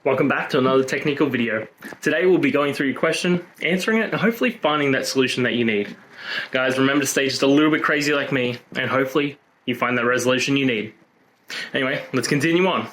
Welcome back to another technical video. Today we'll be going through your question, answering it, and hopefully finding that solution that you need. Guys, remember to stay just a little bit crazy like me, and hopefully you find that resolution you need. Anyway, let's continue on.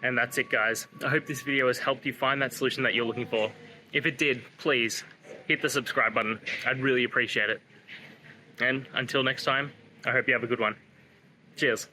And that's it, guys. I hope this video has helped you find that solution that you're looking for. If it did, please hit the subscribe button. I'd really appreciate it. And until next time, I hope you have a good one. Cheers.